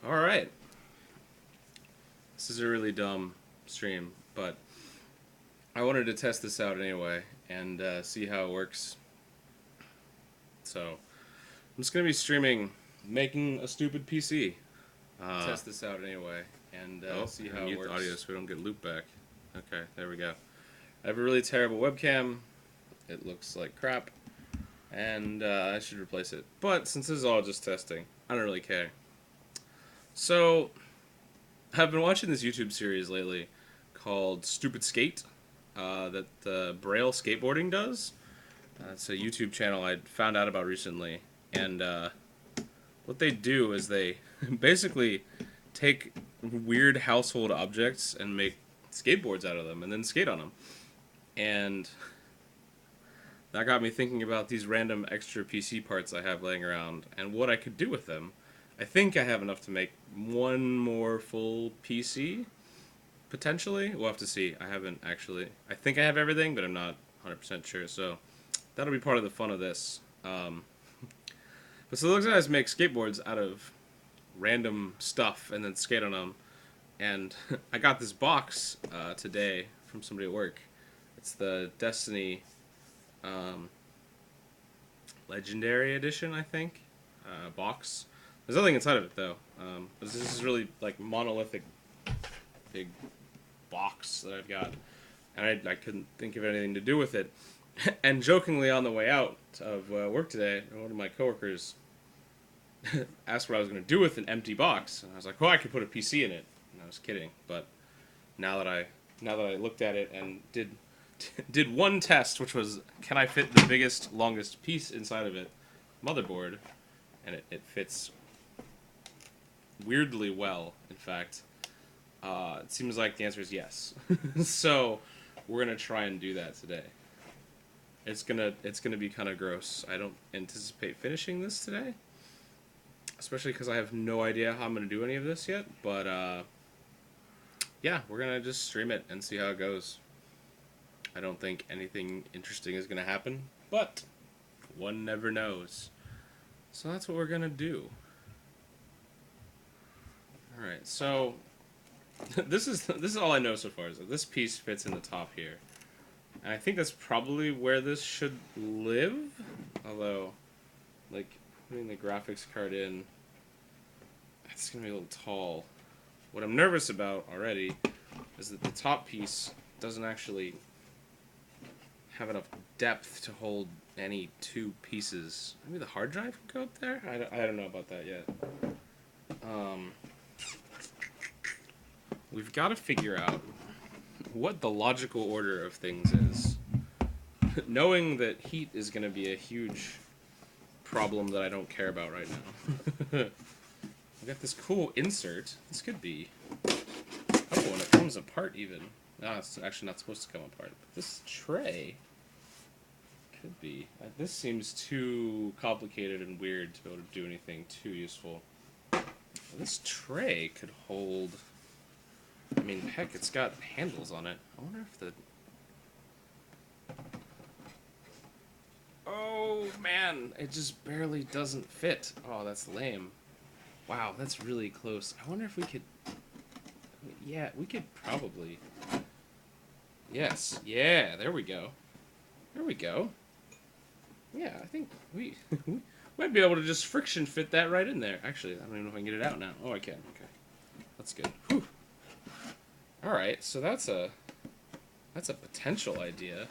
Alright. This is a really dumb stream, but I wanted to test this out anyway and see how it works. So, I'm just going to be streaming making a stupid PC. Test this out anyway and see how it works. The audio so we don't get loop back. Okay, there we go. I have a really terrible webcam. It looks like crap. And I should replace it. But since this is all just testing, I don't really care. So, I've been watching this YouTube series lately called Stupid Skate that Braille Skateboarding does. It's a YouTube channel I found out about recently. And what they do is they basically take weird household objects and make skateboards out of them and then skate on them. And that got me thinking about these random extra PC parts I have laying around and what I could do with them. I think I have enough to make one more full PC, potentially. We'll have to see. I haven't actually. I think I have everything, but I'm not 100% sure, so that'll be part of the fun of this. But so those guys make skateboards out of random stuff and then skate on them. And I got this box today from somebody at work. It's the Destiny Legendary Edition, I think, box. There's nothing inside of it though. But this is really like monolithic, big box that I've got, and I couldn't think of anything to do with it. And jokingly on the way out of work today, one of my coworkers asked what I was going to do with an empty box, and I was like, "Well, I could put a PC in it." And I was kidding, but now that I looked at it and did one test, which was, can I fit the biggest, longest piece inside of it, motherboard, and it fits weirdly well, in fact. It seems like the answer is yes. So we're gonna try and do that today. It's gonna be kind of gross. I don't anticipate finishing this today, especially because I have no idea how I'm gonna do any of this yet. But yeah, we're gonna just stream it and see how it goes. I don't think anything interesting is gonna happen, but one never knows. So that's what we're gonna do. All right, so this is all I know so far. Is that this piece fits in the top here, and I think that's probably where this should live. Although, like putting the graphics card in, it's gonna be a little tall. What I'm nervous about already is that the top piece doesn't actually have enough depth to hold any two pieces. Maybe the hard drive could go up there? I don't know about that yet. We've got to figure out what the logical order of things is. Knowing that heat is going to be a huge problem that I don't care about right now. We got this cool insert. This could be... Oh, and it comes apart even. No, it's actually not supposed to come apart. But this tray could be. This seems too complicated and weird to be able to do anything too useful. This tray could hold... I mean, heck, it's got handles on it. I wonder if the... Oh, man, it just barely doesn't fit. Oh, that's lame. Wow, that's really close. I wonder if we could... Yeah, we could probably... Yes, yeah, there we go. There we go. Yeah, I think we might be able to just friction fit that right in there. Actually, I don't even know if I can get it out now. Oh, I can. Okay, that's good. Whew. All right, so that's a potential idea.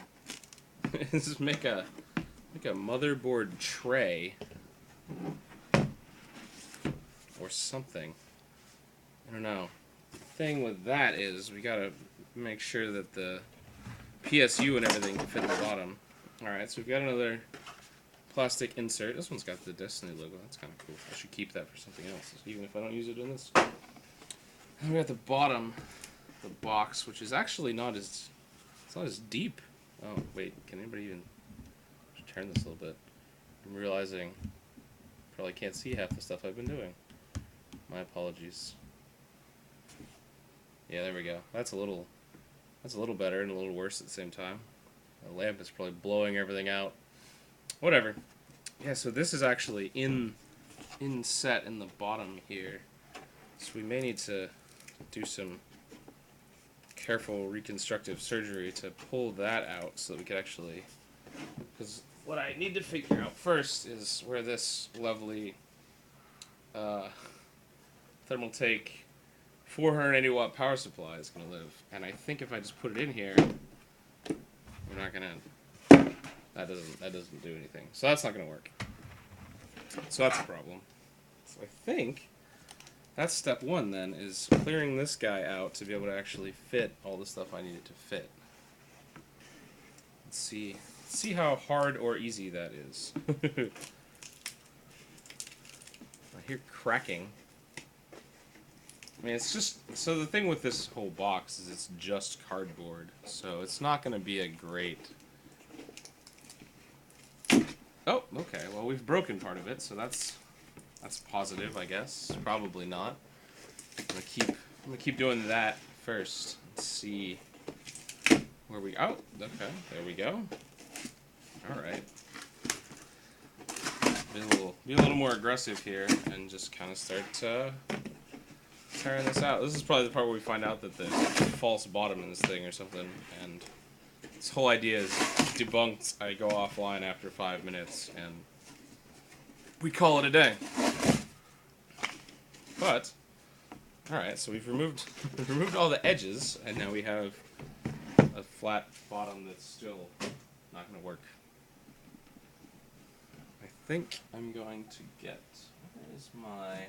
Just make a motherboard tray or something. I don't know. The thing with that is we gotta make sure that the PSU and everything can fit in the bottom. All right, so we've got another plastic insert. This one's got the Destiny logo. That's kind of cool. I should keep that for something else, even if I don't use it in this. And we got the bottom. The box, which is actually not as deep. Oh wait, can anybody even turn this a little bit? I'm realizing probably can't see half the stuff I've been doing. My apologies. Yeah, there we go. That's a little better and a little worse at the same time. The lamp is probably blowing everything out. Whatever. Yeah, so this is actually inset in the bottom here. So we may need to do some careful reconstructive surgery to pull that out so that we could actually... Because what I need to figure out first is where this lovely Thermaltake 480 watt power supply is going to live. And I think if I just put it in here, we're not going to... That doesn't do anything. So that's not going to work. So that's a problem. So I think that's step one then, is clearing this guy out to be able to actually fit all the stuff I need it to fit. Let's see how hard or easy that is. I hear cracking. I mean, it's just... So the thing with this whole box is it's just cardboard. So it's not going to be a great... Oh, okay. Well, we've broken part of it, so that's positive, I guess. Probably not. I'm gonna keep doing that first. Let's see where we... Oh, okay. There we go. All right. Be a little more aggressive here and just kind of start tearing this out. This is probably the part where we find out that there's a false bottom in this thing or something, and this whole idea is debunked. I go offline after 5 minutes, and we call it a day. But, alright, so we've removed all the edges, and now we have a flat bottom that's still not going to work. I think I'm going to get... Where is my...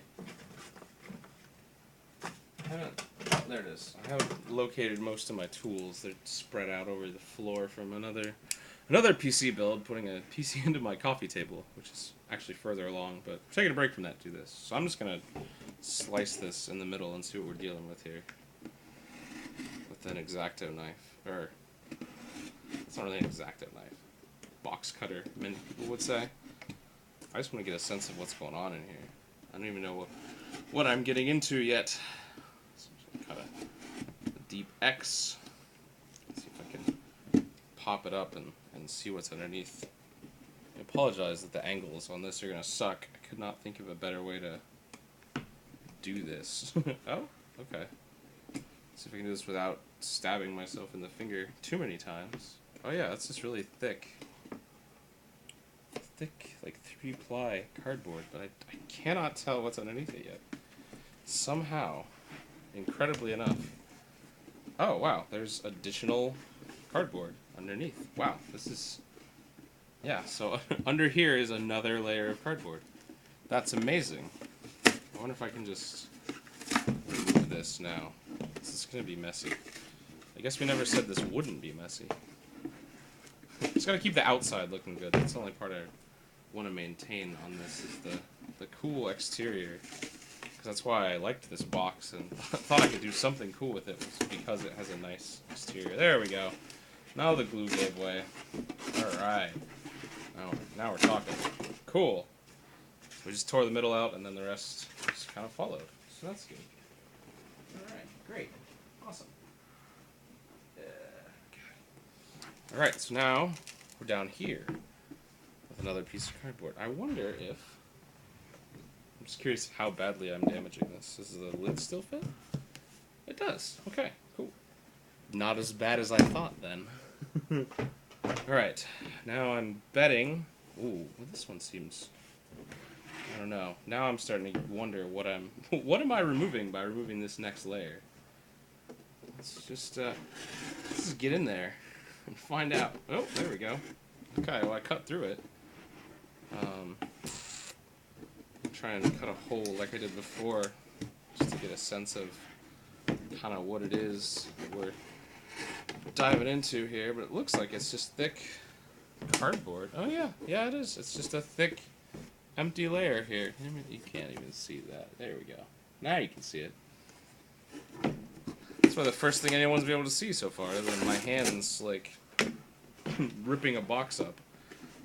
There it is. I haven't located most of my tools. They're spread out over the floor from another PC build, putting a PC into my coffee table, which is actually further along, but we're taking a break from that to do this. So I'm just going to slice this in the middle and see what we're dealing with here. With an X-Acto knife. Or, it's not really an X-Acto knife. Box cutter, many people would say. I just want to get a sense of what's going on in here. I don't even know what I'm getting into yet. So I'm just going to cut a deep X. Let's see if I can pop it up and see what's underneath. I apologize that the angles on this are going to suck. I could not think of a better way to do this. Oh, okay. See if I can do this without stabbing myself in the finger too many times. Oh yeah, that's just really thick. Thick, like 3-ply cardboard, but I cannot tell what's underneath it yet. Somehow, incredibly enough. Oh wow, there's additional cardboard underneath. Wow, this is... Yeah, so under here is another layer of cardboard. That's amazing. I wonder if I can just remove this now. This is going to be messy. I guess we never said this wouldn't be messy. Just got to keep the outside looking good. That's the only part I want to maintain on this, is the cool exterior. Because that's why I liked this box and thought I could do something cool with it, was because it has a nice exterior. There we go. Now the glue gave way. Alright. Now we're talking. Cool. We just tore the middle out, and then the rest just kind of followed. So that's good. Alright, great. Awesome. Alright, so now we're down here with another piece of cardboard. I wonder if... I'm just curious how badly I'm damaging this. Does the lid still fit? It does. Okay, cool. Not as bad as I thought, then. Alright, now I'm betting... Ooh, well, this one seems... I don't know. Now I'm starting to wonder what I'm... What am I removing by removing this next layer? Let's just get in there and find out. Oh, there we go. Okay, well I cut through it. I'm trying to cut a hole like I did before, just to get a sense of kind of what it is that we're diving into here, but it looks like it's just thick cardboard. Oh yeah, yeah it is. It's just a thick, empty layer here. I mean, you can't even see that. There we go. Now you can see it. That's probably the first thing anyone's been able to see so far, other than my hands, like, ripping a box up.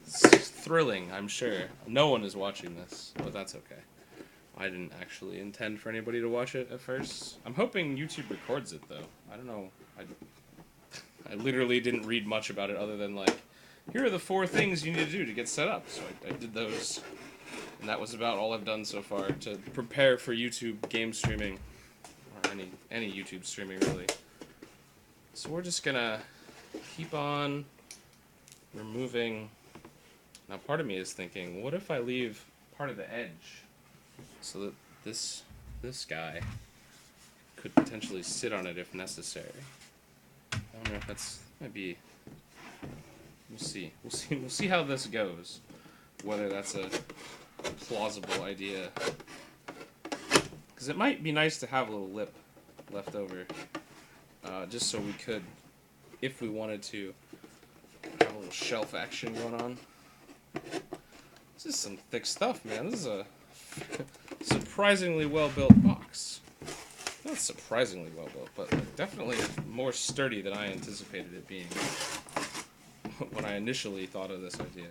It's thrilling, I'm sure. No one is watching this, but that's okay. I didn't actually intend for anybody to watch it at first. I'm hoping YouTube records it, though. I don't know. I literally didn't read much about it other than, like, here are the 4 things you need to do to get set up. So I did those And that was about all I've done so far to prepare for YouTube game streaming, or any YouTube streaming really. So we're just gonna keep on removing. Now part of me is thinking, what if I leave part of the edge so that this guy could potentially sit on it if necessary. I don't know if that's might be. We'll see. We'll see how this goes. Whether that's a plausible idea. Because it might be nice to have a little lip left over, just so we could, if we wanted to, have a little shelf action going on. This is some thick stuff, man. This is a surprisingly well-built box. Not surprisingly well-built, but like, definitely more sturdy than I anticipated it being when I initially thought of this idea.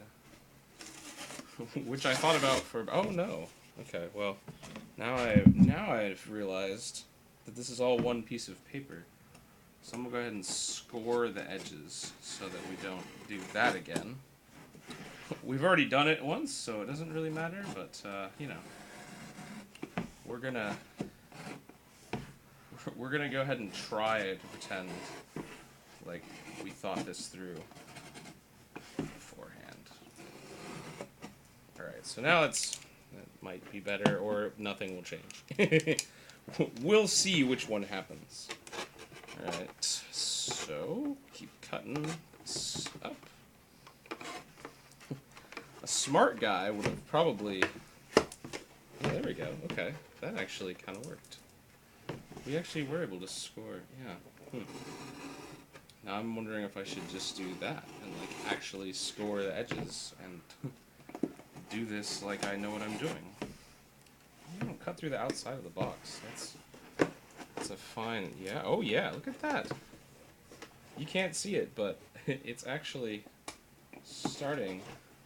Which I thought about for... Oh, no. Okay, well, now I've realized that this is all one piece of paper. So I'm going to go ahead and score the edges so that we don't do that again. We've already done it once, so it doesn't really matter, but, you know. We're gonna go ahead and try to pretend like we thought this through beforehand. Alright, so now that might be better, or nothing will change. We'll see which one happens. Alright, so keep cutting this up. A smart guy would have probably... Yeah, there we go. Okay, that actually kind of worked. We actually were able to score, yeah. Now I'm wondering if I should just do that and like actually score the edges and do this like I know what I'm doing. I don't cut through the outside of the box. That's a fine, yeah. Oh yeah, look at that. You can't see it, but it's actually starting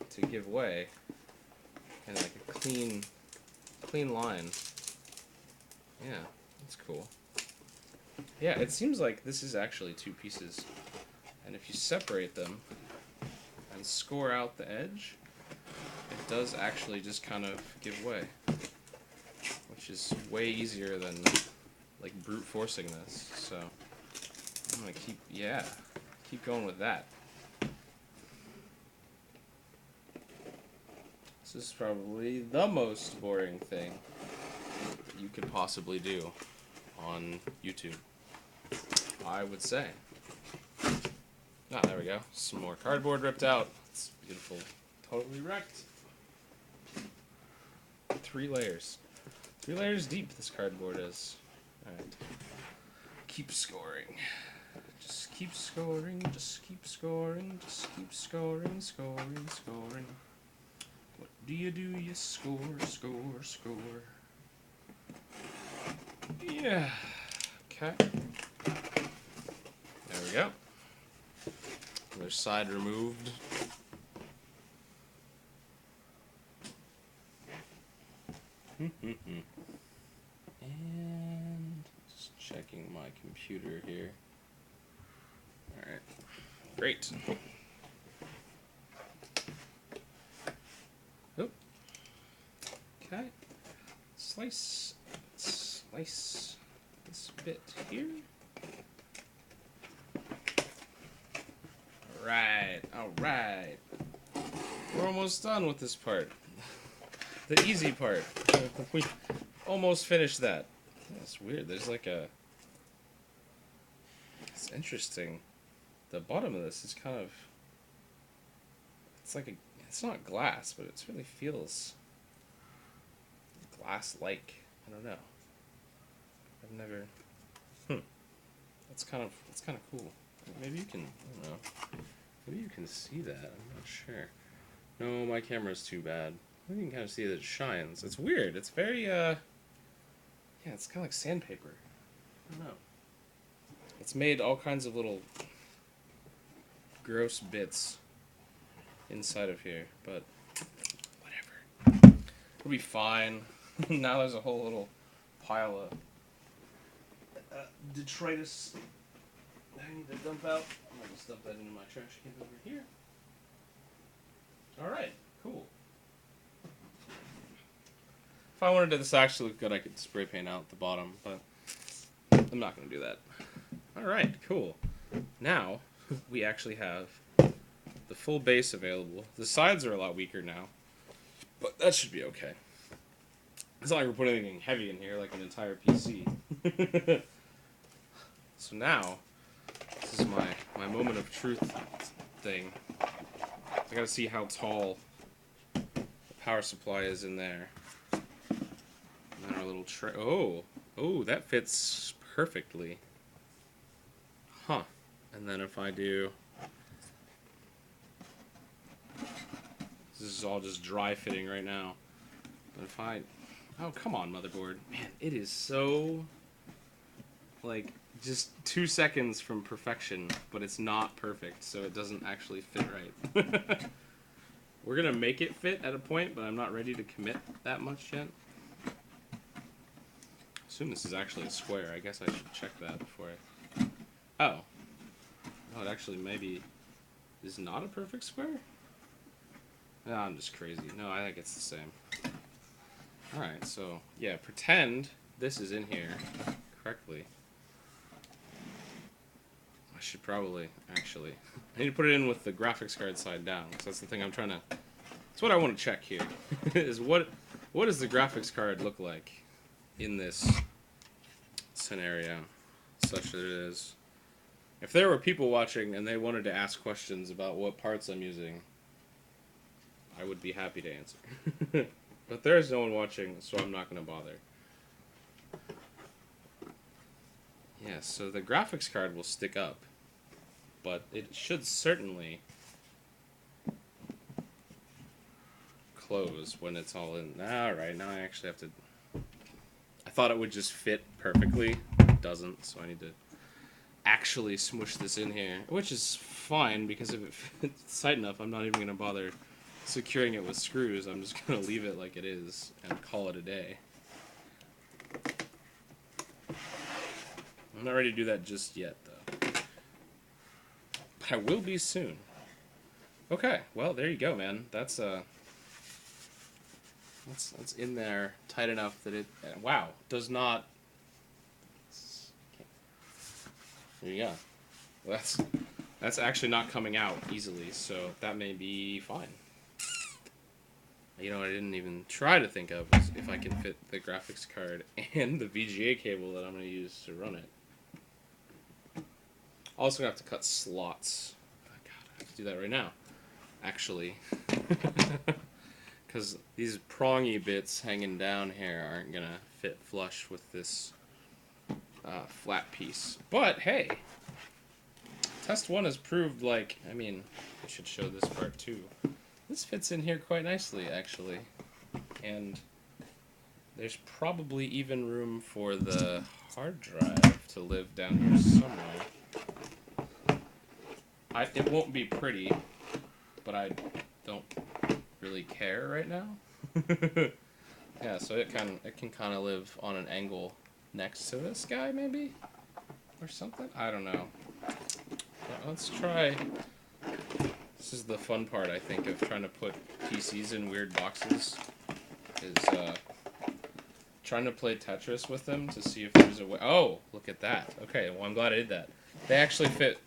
to give way and like a clean line. Yeah, that's cool. Yeah, it seems like this is actually two pieces. And if you separate them and score out the edge, it does actually just kind of give way. Which is way easier than like brute forcing this. So I'm gonna keep going with that. This is probably the most boring thing you could possibly do on YouTube, I would say. Ah, there we go. Some more cardboard ripped out. It's beautiful. Totally wrecked. 3 layers. 3 layers deep this cardboard is. Alright. Keep scoring. Just keep scoring, just keep scoring, just keep scoring, scoring. What do? You score, score, score. Yeah. Okay. There we go. Other side removed. And just checking my computer here. Alright. Great. Oop. Okay. Slice this bit here. Alright. We're almost done with this part. The easy part. We almost finished that. That's weird. There's like a... It's interesting. The bottom of this is kind of... It's like a... It's not glass, but it really feels... glass-like. I don't know. I've never... It's kind of cool. Maybe you can... I don't know. Maybe you can see that. I'm not sure. No, my camera's too bad. You can kind of see that it shines. It's weird. It's very, yeah, it's kind of like sandpaper. I don't know. It's made all kinds of little gross bits inside of here, but whatever. It'll be fine. Now there's a whole little pile of detritus that I need to dump out. I'm going to just dump that into my trash can over here. Alright, cool. If I wanted this to actually look good, I could spray paint out the bottom, but I'm not going to do that. Alright, cool. Now, we actually have the full base available. The sides are a lot weaker now, but that should be okay. It's not like we're putting anything heavy in here, like an entire PC. So now, this is my moment of truth thing. I gotta see how tall the power supply is in there. And then our little tray. Oh, that fits perfectly. Huh. And then if I do... This is all just dry fitting right now. But if I... Oh, come on, motherboard. Man, it is so... Like, just 2 seconds from perfection, but it's not perfect, so it doesn't actually fit right. We're gonna make it fit at a point, but I'm not ready to commit that much yet. Assume this is actually a square. I guess I should check that before I... Oh. Oh, it actually maybe is not a perfect square? No, I'm just crazy. No, I think it's the same. Alright, so, yeah, pretend this is in here correctly. I should probably, actually... I need to put it in with the graphics card side down, because that's the thing I'm trying to... That's what I want to check here, is what does the graphics card look like in this scenario, such that it is... If there were people watching and they wanted to ask questions about what parts I'm using, I would be happy to answer. But there is no one watching, so I'm not going to bother. Yeah, so the graphics card will stick up, but it should certainly close when it's all in. Alright, now I actually have to... I thought it would just fit perfectly. It doesn't, so I need to actually smush this in here, which is fine, because if it fits tight enough, I'm not even going to bother securing it with screws. I'm just going to leave it like it is and call it a day. I'm not ready to do that just yet, though. But I will be soon. Okay, well, there you go, man. That's in there tight enough that it... Wow, does not... There you go. Well, that's actually not coming out easily, so that may be fine. You know what I didn't even try to think of is if I can fit the graphics card and the VGA cable that I'm going to use to run it. Also going to have to cut slots. Oh, God, I have to do that right now, actually. Because these prongy bits hanging down here aren't going to fit flush with this flat piece. But, hey, test 1 has proved, like, I mean, I should show this part too. This fits in here quite nicely, actually. And there's probably even room for the hard drive to live down here somewhere. It won't be pretty, but I don't really care right now. Yeah, so it can kind of live on an angle next to this guy, maybe? Or something? I don't know. But let's try... This is the fun part, I think, of trying to put PCs in weird boxes, is trying to play Tetris with them to see if there's a way... Oh, look at that. Okay, well, I'm glad I did that. They actually fit...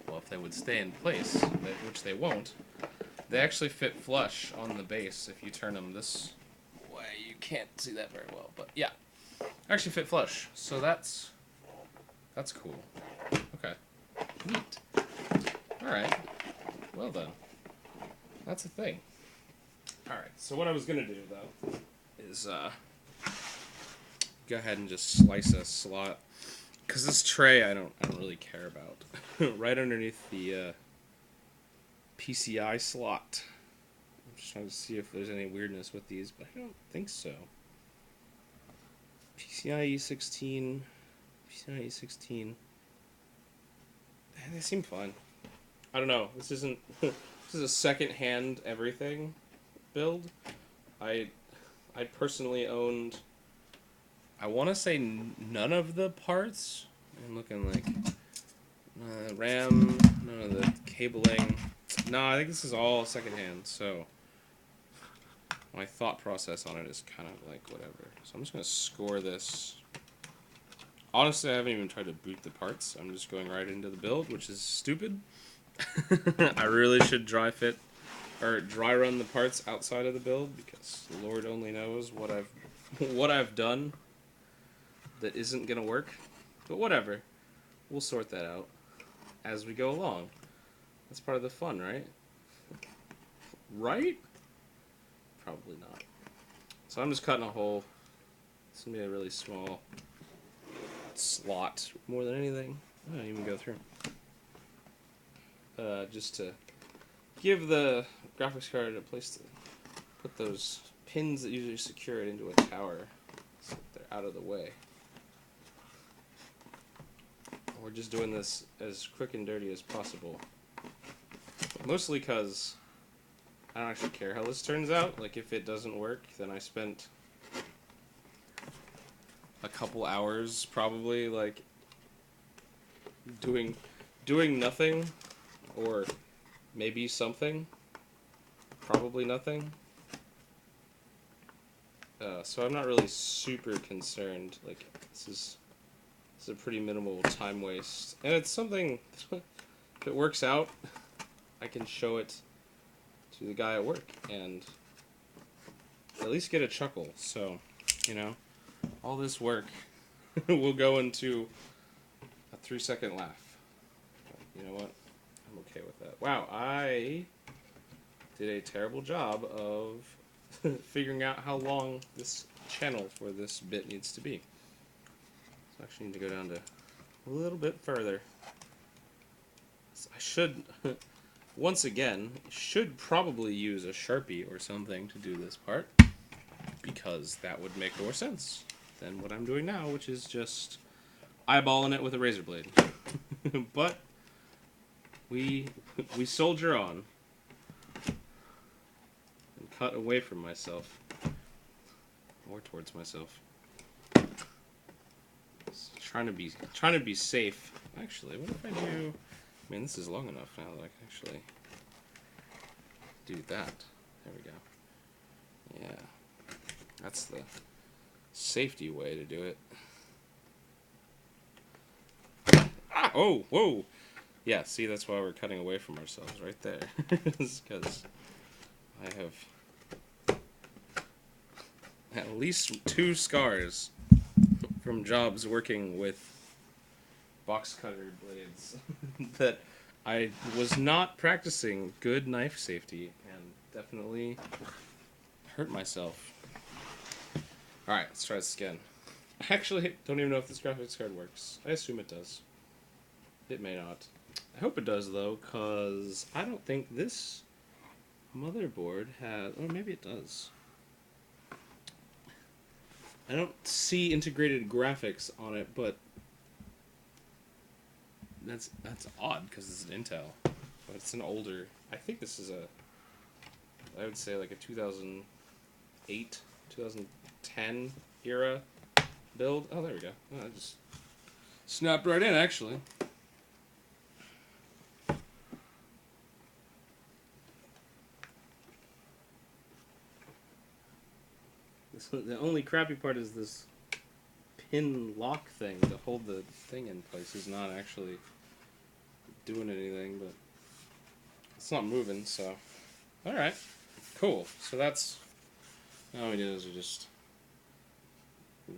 Well, if they would stay in place, which they won't, they actually fit flush on the base if you turn them this way. You can't see that very well, but yeah. Actually fit flush, so that's cool. Okay. Neat. Alright. Well then. That's a thing. Alright, so what I was gonna do, though, is, go ahead and just slice a slot. Because this tray I don't really care about. Right underneath the, PCI slot. I'm just trying to see if there's any weirdness with these, but I don't think so. PCI E16, PCI E16. They seem fine. I don't know. This isn't. This is a second-hand everything build. I personally owned. I want to say none of the parts. I'm looking like RAM, none of the cabling. No, I think this is all second-hand. So my thought process on it is kind of like whatever. So I'm just going to score this. Honestly, I haven't even tried to boot the parts. I'm just going right into the build, which is stupid. I really should dry run the parts outside of the build, because Lord only knows what I've done that isn't going to work. But whatever. We'll sort that out as we go along. That's part of the fun, right? Right? Probably not. So I'm just cutting a hole. It's going to be a really small slot more than anything. I don't even go through. Just to give the graphics card a place to put those pins that usually secure it into a tower so that they're out of the way. We're just doing this as quick and dirty as possible. Mostly because I don't actually care how this turns out. Like, if it doesn't work, then I spent a couple hours probably, like, doing nothing, or maybe something. Probably nothing. So I'm not really super concerned. Like, this is a pretty minimal time waste. And it's something, if it works out, I can show it to the guy at work and at least get a chuckle. So, you know, all this work will go into a 3-second laugh. You know what? I'm okay with that. Wow, I did a terrible job of figuring out how long this channel for this bit needs to be. So I actually need to go down to a little bit further. So I should, once again, should probably use a Sharpie or something to do this part, because that would make more sense than what I'm doing now, which is just eyeballing it with a razor blade. But we soldier on and cut away from myself, or towards myself. Trying to be safe. Actually, what if I do? I mean, this is long enough now that I can actually do that. There we go. Yeah, that's the safety way to do it. Ah! Oh! Whoa! Yeah. See, that's why we're cutting away from ourselves right there. It's because I have at least 2 scars from jobs working with box cutter blades that I was not practicing good knife safety and definitely hurt myself. Alright, let's try this again. I actually don't even know if this graphics card works. I assume it does. It may not. I hope it does, though, because I don't think this motherboard has... Or maybe it does. I don't see integrated graphics on it, but that's odd because it's an Intel, but it's an older. I think this is I would say like a 2008, 2010 era build. Oh, there we go. Oh, I just snapped right in, actually. The only crappy part is this pin lock thing to hold the thing in place is not actually doing anything, but it's not moving, so alright, cool. So that's all we did is we just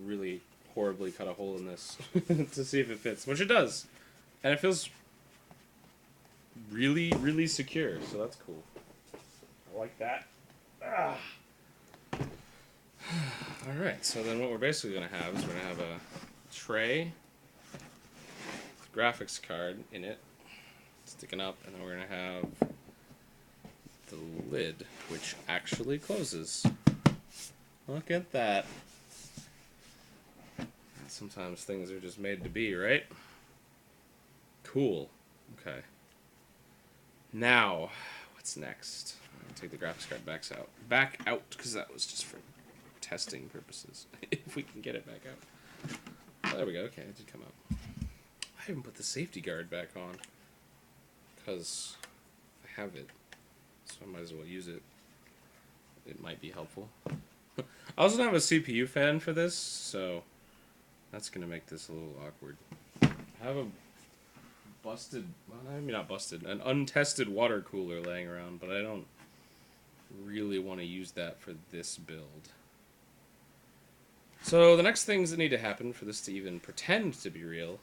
really horribly cut a hole in this to see if it fits, which it does, and it feels really, really secure, so that's cool. I like that. Ah. Alright, so then what we're basically going to have is we're going to have a tray with graphics card in it sticking up, and then we're going to have the lid, which actually closes. Look at that. Sometimes things are just made to be, right? Cool. Okay. Now, what's next? I'm going to take the graphics card back out, because that was just for testing purposes. If we can get it back out. Oh, there we go. Okay, it did come out. I haven't put the safety guard back on because I have it, so I might as well use it. it might be helpful. I also don't have a CPU fan for this, so that's gonna make this a little awkward. I have a busted, well, I mean not busted, an untested water cooler laying around, but I don't really want to use that for this build. So the next things that need to happen for this to even pretend to be real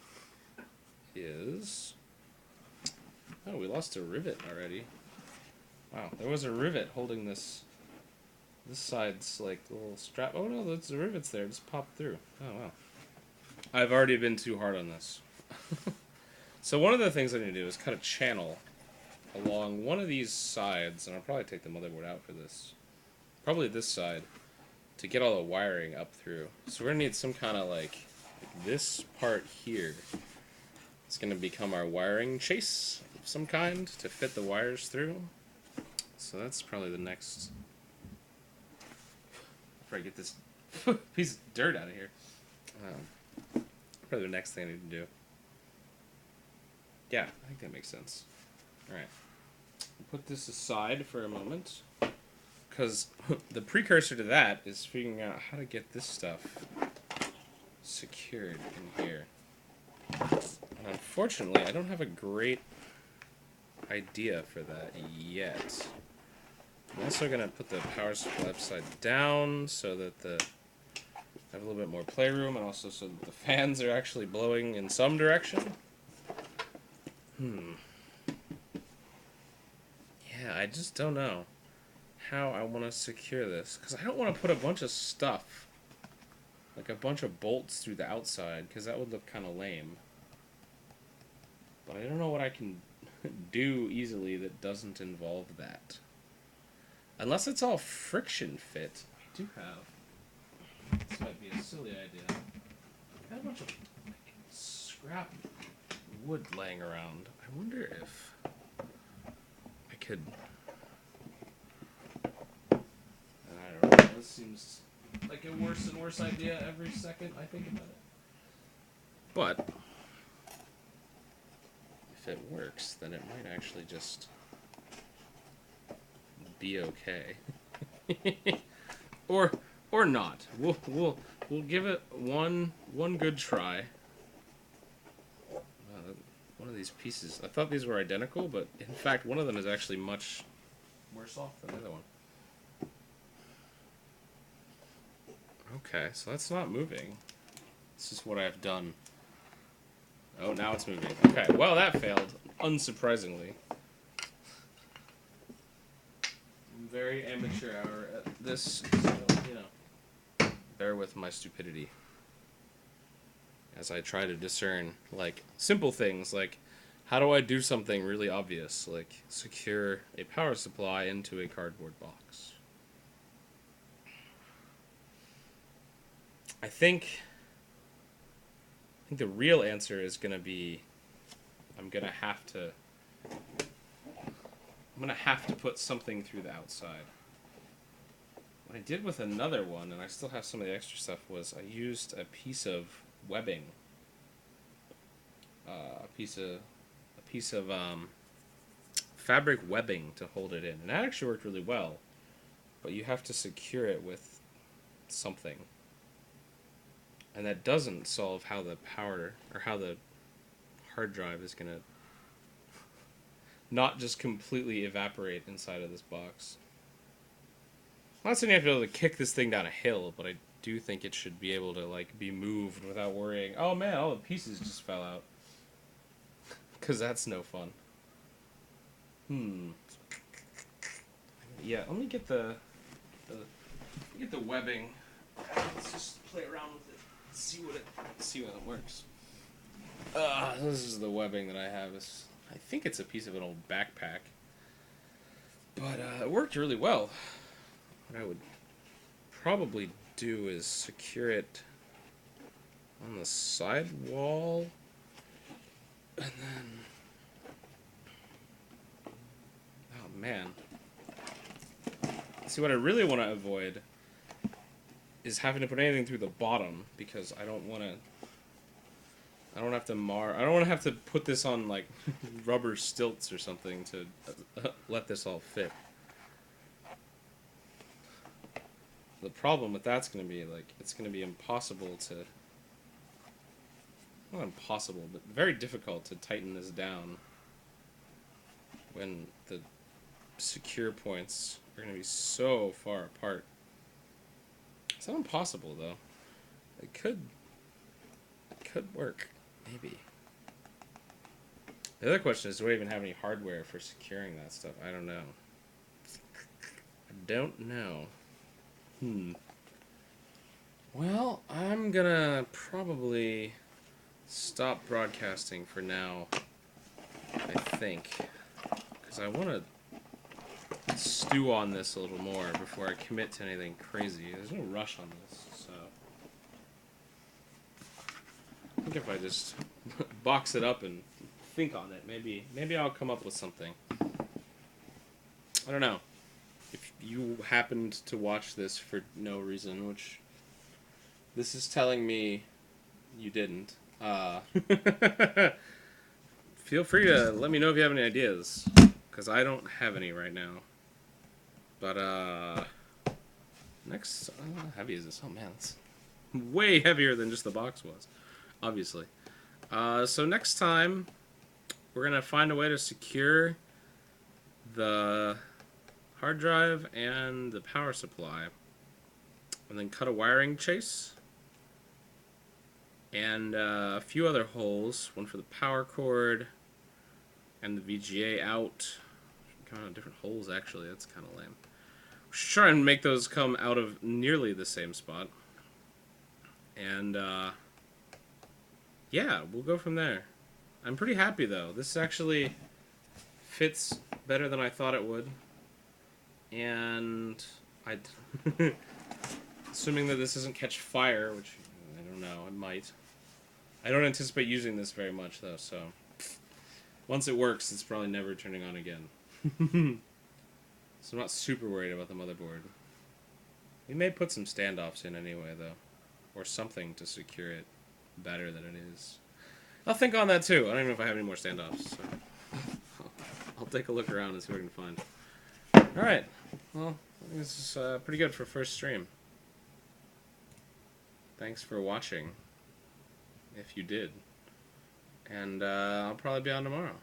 is... Oh, we lost a rivet already. Wow, there was a rivet holding this. This side's like a little strap. Oh no, that's the rivets there. Just popped through. Oh wow. I've already been too hard on this. So one of the things I need to do is cut a channel along one of these sides, and I'll probably take the motherboard out for this. Probably this side, to get all the wiring up through. So we're gonna need some kind of like this part here. It's gonna become our wiring chase of some kind to fit the wires through. So that's probably the next. Before I get this piece of dirt out of here. Probably the next thing I need to do. Yeah, I think that makes sense. Alright. Put this aside for a moment. Because the precursor to that is figuring out how to get this stuff secured in here. And unfortunately, I don't have a great idea for that yet. I'm also going to put the power supply upside down so that I have a little bit more playroom, and also so that the fans are actually blowing in some direction. Yeah, I just don't know how I want to secure this, because I don't want to put a bunch of stuff, like a bunch of bolts through the outside, because that would look kind of lame. But I don't know what I can do easily that doesn't involve that. Unless it's all friction fit. I do have. This might be a silly idea. I got a bunch of scrap wood laying around. I wonder if I could... I don't know. This seems like a worse and worse idea every second I think about it. But if it works, then it might actually just be okay. or not. We'll give it one good try. One of these pieces, I thought these were identical, but in fact one of them is actually much worse off than the other one. Okay, so that's not moving. This is what I've done. Oh, now it's moving. Okay, well that failed, unsurprisingly. I'm very amateur hour at this, so, you know, bear with my stupidity as I try to discern, like, simple things, like, how do I do something really obvious, like secure a power supply into a cardboard box? I think the real answer is going to be I'm going to have to put something through the outside. What I did with another one, and I still have some of the extra stuff, was I used a piece of webbing, a piece of fabric webbing to hold it in, and that actually worked really well. But you have to secure it with something, and that doesn't solve how the power or how the hard drive is gonna not just completely evaporate inside of this box. I'm not saying you have to be able to kick this thing down a hill, but I do think it should be able to like be moved without worrying, oh man, all the pieces just fell out. Because that's no fun. Yeah, let me get the webbing. Let's just play around with it. See what it works. This is the webbing that I have. I think it's a piece of an old backpack. But it worked really well. What I would probably do is secure it on the side wall. And then... Oh, man. See, what I really want to avoid is having to put anything through the bottom, because I don't want to... I don't want to have to put this on, like, rubber stilts or something to let this all fit. the problem with that's going to be, like, it's going to be impossible to... Not impossible, but very difficult to tighten this down when the secure points are going to be so far apart. It's not impossible, though. It could work, maybe. The other question is, do I even have any hardware for securing that stuff? I don't know. I don't know. Well, I'm gonna probably stop broadcasting for now, I think. Because I want to stew on this a little more before I commit to anything crazy. There's no rush on this, so... I think if I just box it up and think on it, maybe I'll come up with something. I don't know. If you happened to watch this for no reason, which this is telling me you didn't, feel free to let me know if you have any ideas, because I don't have any right now. But, next, how heavy is this? Oh man, it's way heavier than just the box was, obviously. So next time, we're going to find a way to secure the hard drive and the power supply, and then cut a wiring chase, and a few other holes, one for the power cord, and the VGA out. Kind of different holes, actually. That's kind of lame. We should try and make those come out of nearly the same spot. And, yeah, we'll go from there. I'm pretty happy, though. This actually fits better than I thought it would. And assuming that this doesn't catch fire, which I don't know, it might. I don't anticipate using this very much, though, so once it works, it's probably never turning on again. So I'm not super worried about the motherboard. We may put some standoffs in anyway, though, or something to secure it better than it is. I'll think on that, too. I don't even know if I have any more standoffs, so I'll take a look around and see what I can find. Alright, well, I think this is pretty good for first stream. Thanks for watching, if you did. And I'll probably be on tomorrow.